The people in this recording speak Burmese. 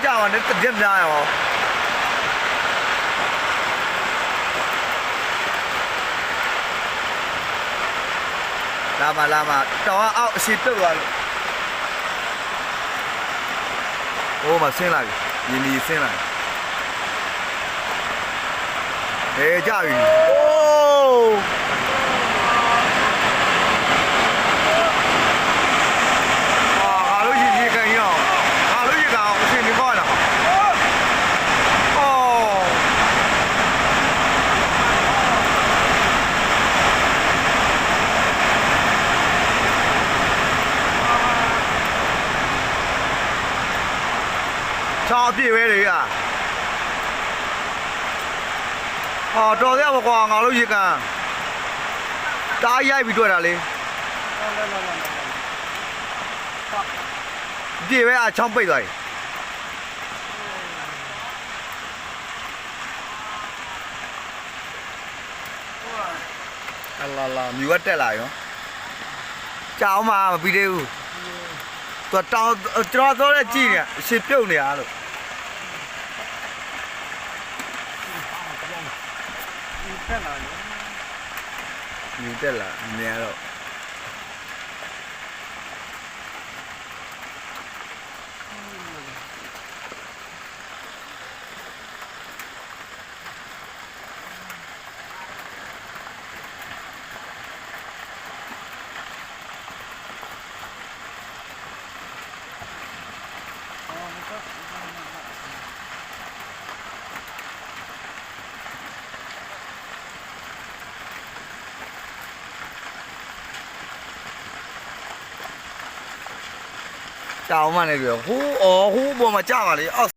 ကြာပါနဲ့တပြက်များရောလာမတောင်အောက်အရှိပြုတ်သွားလို့ဟိုမှာဆင်းလာပြီညီဆင်းလာပြီကြာပြီအိုးချောင်းအပြည့်ပဲလေဟောတော်ရပါကွာငါတို့ရေကန်တားရိုက်ပြီးတွေ့တာလေပြည့်ပဲအချောင်းပိတ်သွားပြီလာမြူကတက်လာရောကြောင်းမှာမပြီးသေးဘူးตัวတောင်းကျွန်တော်တော့ကြည့်နေအရှင်ပြုတ်နေရလို့မြူတက်လာမြင်ရတော့ကြောင်းမှလည်းပြောဟိုးပေါ်မှာကြာပါလေအောက်